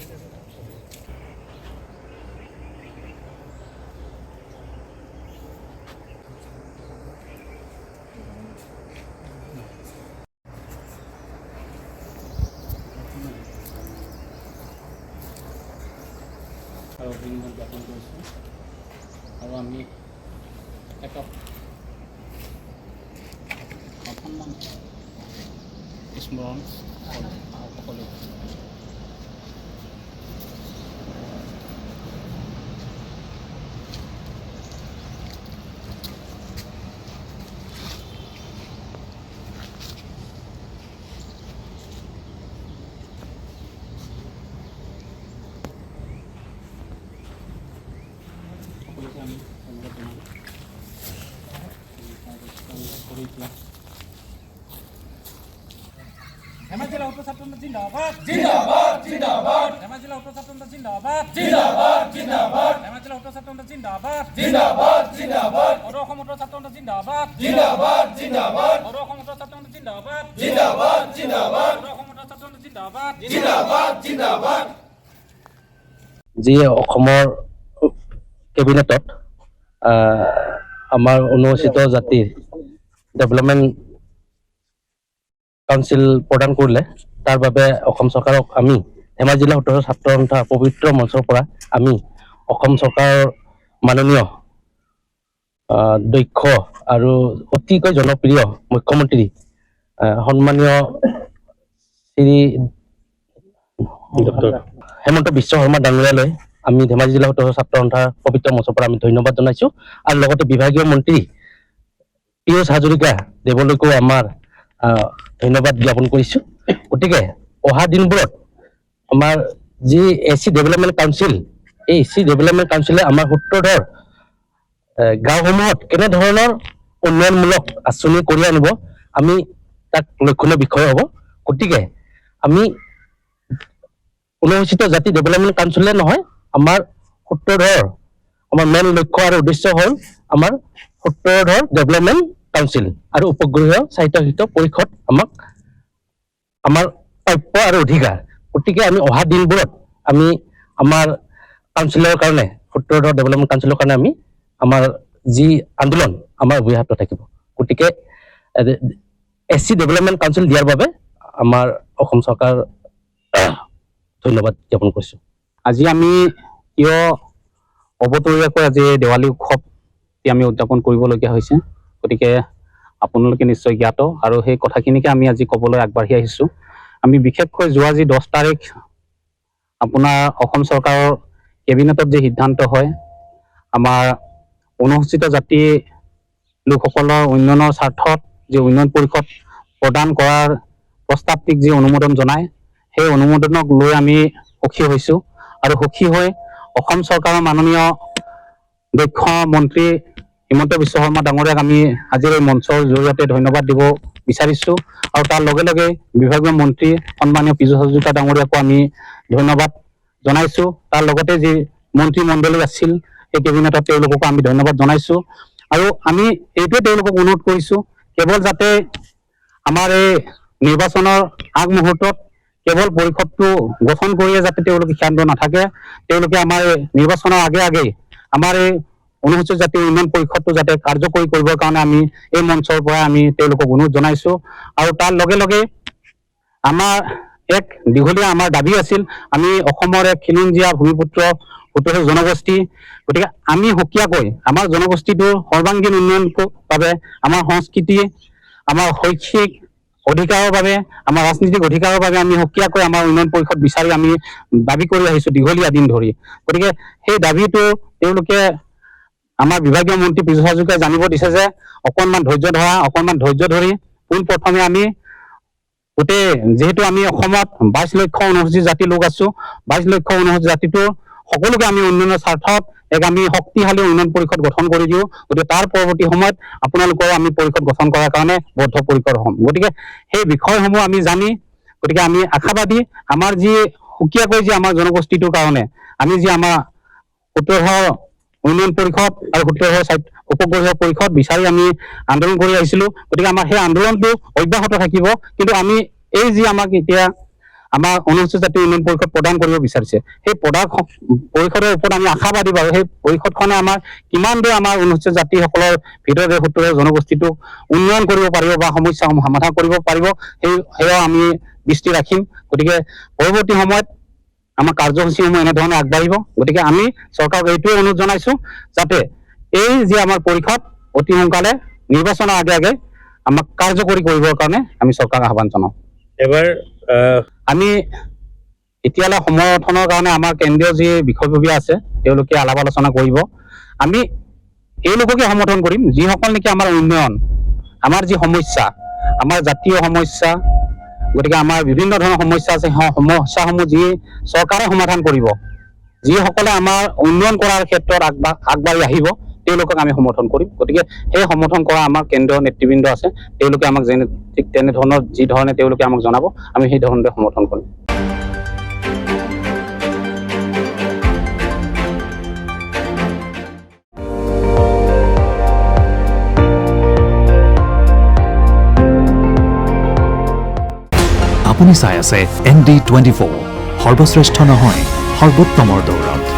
আৰু অভিনন্দন জ্ঞাপন কৰিছোঁ আৰু আমি এটা অসন্মান স্মৰণ সকলো সকলোকে আমি ধন্যবাদ জনালোঁ কৰি এতিয়া ধেমাজি জিলা উত্তৰ ছাত্ৰ জিন্দাবাদ জিন্দাবাদ জিন্দাবাদ ধেমাজি জিলা উত্তৰ ছাত্ৰ জিন্দাবাদ জিন্দাবাদ জিন্দাবাদ ধেমাজি জিলা উত্তৰ ছাত্ৰ জিন্দাবাদ জিন্দাবাদ জিন্দাবাদ অসম উত্তৰ ছাত্ৰ জিন্দাবাদ জিন্দাবাদ জিন্দাবাদ অসম উত্তৰ ছাত্ৰ জিন্দাবাদ জিন্দাবাদ জিন্দাবাদ অসম উত্তৰ ছাত্ৰ জিন্দাবাদ জিন্দাবাদ জিন্দাবাদ যিয়ে অসমৰ কেবিনেটত আমাৰ অনুসূচিত জাতিৰ ডেভেলপমেণ্ট কাউন্সিল প্ৰদান কৰিলে তাৰ বাবে অসম চৰকাৰক আমি ধেমাজি জিলা উত্তৰ ছাত্ৰ সন্থা পবিত্ৰ মঞ্চৰ পৰা আমি অসম চৰকাৰৰ মাননীয় দক্ষ আৰু অতিকৈ জনপ্ৰিয় মুখ্যমন্ত্ৰী সন্মানীয় শ্ৰী ডক্টৰ হেমন্ত বিশ্ব শৰ্মা ডাঙৰীয়ালৈ আমি ধেমাজি জিলা উত্তৰ ছাত্ৰ সন্থাৰ পবিত্ৰ মঞ্চৰ পৰা আমি ধন্যবাদ জনাইছোঁ আৰু লগতে বিভাগীয় মন্ত্ৰী পীয়ুষ হাজৰিকা দেৱলৈকো আমাৰ ধন্যবাদ জ্ঞাপন কৰিছোঁ। গতিকে অহা দিনবোৰত আমাৰ যি AC ডেভেলপমেণ্ট কাউন্সিল এই AC ডেভেলপমেণ্ট কাউন্সিলে আমাৰ সূত্ৰধৰ গাঁওসমূহত কেনেধৰণৰ উন্নয়নমূলক আঁচনি কঢ়িয়াই আনিব আমি তাক লক্ষণীয় বিষয় হ'ব। গতিকে আমি অনুসূচিত জাতি ডেভেলপমেণ্ট কাউন্সিলে নহয় আমাৰ সূত্ৰধৰ আমাৰ মেইন লক্ষ্য আৰু উদ্দেশ্য হ'ল আমাৰ সূত্ৰধৰ ডেভেলপমেণ্ট কাউন্সিল আৰু উপগ্ৰহীয় স্বায়ত্তশাসিত পৰিষদ আমাক আমাৰ প্ৰাপ্য আৰু অধিকাৰ। গতিকে আমি অহা দিনবোৰত আমি আমাৰ কাউন্সিলৰ কাৰণে সূত্ৰধৰ ডেভেলপমেণ্ট কাউন্সিলৰ কাৰণে আমি আমাৰ যি আন্দোলন আমাৰ অব্যাহত থাকিব। গতিকে AC ডেভেলপমেণ্ট কাউন্সিল দিয়াৰ বাবে আমাৰ অসম চৰকাৰ ধন্যবাদ জ্ঞাপন কৰিছোঁ। আজি আমি কিয় অবতৰীয়াকৈ আজি দেৱালী উৎসৱ আমি উদযাপন কৰিবলগীয়া হৈছে, গতিকে আপোনালোকে নিশ্চয় জ্ঞাত আৰু সেই কথাখিনিকে আমি আজি ক'বলৈ আগবাঢ়ি আহিছোঁ। আমি বিশেষকৈ যোৱা যি 10 তাৰিখ আপোনাৰ অসম চৰকাৰৰ কেবিনেটত যি সিদ্ধান্ত হয় আমাৰ অনুসূচিত জাতি লোকসকলৰ উন্নয়নৰ স্বাৰ্থত যি উন্নয়ন পৰিষদ প্ৰদান কৰাৰ প্ৰস্তাৱটিক যি অনুমোদন জনায় সেই অনুমোদনক লৈ আমি সুখী হৈছোঁ আৰু সুখী হৈ অসম চৰকাৰৰ মাননীয় দক্ষ মন্ত্ৰী হিমন্ত বিশ্ব শৰ্মা ডাঙৰীয়াক আমি আজিৰ এই মঞ্চৰ জৰিয়তে ধন্যবাদ দিব বিচাৰিছোঁ আৰু তাৰ লগে লগে বিভাগীয় মন্ত্ৰী সন্মানীয় পীযুষ হাজৰিকা ডাঙৰীয়াকো আমি ধন্যবাদ জনাইছোঁ। তাৰ লগতে যি মন্ত্ৰীমণ্ডলী আছিল সেই কেবিনেটত তেওঁলোককো আমি ধন্যবাদ জনাইছোঁ আৰু আমি এইটোৱে তেওঁলোকক অনুৰোধ কৰিছোঁ কেৱল যাতে আমাৰ এই নিৰ্বাচনৰ আগমুহূৰ্তত কেৱল পৰিষদটো গঠন কৰিয়ে যাতে তেওঁলোকে ক্ষান্ত নাথাকে, তেওঁলোকে আমাৰ নিৰ্বাচনৰ আগেই আমাৰ এই অনুসূচিত জাতি উন্নয়ন পৰিষদটো যাতে কাৰ্যকৰী কৰিবৰ কাৰণে আমি এই মঞ্চৰ পৰা আমি তেওঁলোকক অনুৰোধ জনাইছোঁ আৰু তাৰ লগে লগে আমাৰ এক দীঘলীয়া আমাৰ দাবী আছিল আমি অসমৰ এক খিলঞ্জীয়া ভূমিপুত্ৰ উত্তৰ জনগোষ্ঠী, গতিকে আমি সুকীয়াকৈ আমাৰ জনগোষ্ঠীটোৰ সৰ্বাংগীন উন্নয়নৰ বাবে আমাৰ সংস্কৃতি আমাৰ শৈক্ষিক অধিকাৰৰ বাবে আমাৰ ৰাজনীতিক অধিকাৰৰ বাবে আমি সুকীয়াকৈ আমাৰ উন্নয়ন পৰিষদ বিচাৰি আমি দাবী কৰি আহিছোঁ দীঘলীয়া দিন ধৰি। গতিকে সেই দাবীটো তেওঁলোকে আমাৰ বিভাগীয় মন্ত্ৰী পীযুষ হাজৰিকাই জানিব দিছে যে অকণমান ধৈৰ্য ধৰি পোনপ্ৰথমে আমি গোটেই যিহেতু আমি অসমত 22 লক্ষ অনুসূচিত জাতি লোক আছোঁ, 22 লক্ষ অনুসূচিত জাতিটোৰ সকলোকে আমি উন্নয়নৰ স্বাৰ্থত এক আমি শক্তিশালী উন্নয়ন পৰিষদ গঠন কৰি দিওঁ। গতিকে তাৰ পৰৱৰ্তী সময়ত আপোনালোকৰ আমি পৰিষদ গঠন কৰাৰ কাৰণে বদ্ধপৰিকৰ হ'ম। গতিকে সেই বিষয়সমূহ আমি জানি গতিকে আমি আশাবাদী আমাৰ যি সুকীয়াকৈ যি আমাৰ জনগোষ্ঠীটোৰ কাৰণে আমি যি আমাৰ সূত্ৰধৰ উন্নয়ন পৰিষদ আৰু সূত্ৰধৰ উপগ্ৰহীয় পৰিষদ বিচাৰি আমি আন্দোলন কৰি আহিছিলোঁ। গতিকে আমাৰ সেই আন্দোলনটো অব্যাহত থাকিব, কিন্তু আমি এই যি আমাক এতিয়া আমাৰ অনুসূচিত জাতি উন্নয়ন পৰিষদ প্ৰদান কৰিব বিচাৰিছে। সেই পৰিষদৰ ওপৰত আমি আশাবাদী বাৰু সেই পৰিষদখনে আমাৰ কিমান দূৰ আমাৰ অনুসূচিত জাতিসকলৰ ভিতৰত এই ৭০ জনগোষ্ঠীটোক উন্নয়ন কৰিব পাৰিব বা সমস্যাসমূহ সমাধান কৰিব পাৰিব সেয়াও আমি দৃষ্টি ৰাখিম। গতিকে পৰৱৰ্তী সময়ত আমাৰ কাৰ্যসূচীসমূহ এনেধৰণে আগবাঢ়িব। গতিকে আমি চৰকাৰক এইটোৱে অনুৰোধ জনাইছো যাতে এই যে আমাৰ পৰিষদ অতি সোনকালে নিৰ্বাচনৰ আগে আগে আমাক কাৰ্যকৰী কৰিবৰ কাৰণে আমি চৰকাৰক আহ্বান জনাওঁ। এবাৰ আমি এতিয়ালৈ সমৰ্থনৰ কাৰণে আমাৰ কেন্দ্ৰীয় যি বিষয়ববীয়া আছে তেওঁলোকে আলাপ আলোচনা কৰিব। আমি তেওঁলোককে সমৰ্থন কৰিম যিসকল নেকি আমাৰ উন্নয়ন, আমাৰ যি সমস্যা, আমাৰ জাতীয় সমস্যা, গতিকে আমাৰ বিভিন্ন ধৰণৰ সমস্যা আছে, সেই সমস্যাসমূহ যি চৰকাৰে সমাধান কৰিব, যিসকলে আমাৰ উন্নয়ন কৰাৰ ক্ষেত্ৰত আগবাঢ়ি আহিব তেওঁলোকক আমি সমৰ্থন কৰিম। গতিকে সেই সমৰ্থন কৰা আমাৰ কেন্দ্ৰীয় নেতৃবৃন্দ আছে, তেওঁলোকে আমাক ঠিক তেনেধৰণৰ যি ধৰণে তেওঁলোকে আমাক জনাব আমি সেই ধৰণে সমৰ্থন কৰিম। আপুনি চাই আছে ND24, সৰ্বশ্ৰেষ্ঠ নহয় সৰ্বোত্তমৰ দৌৰত।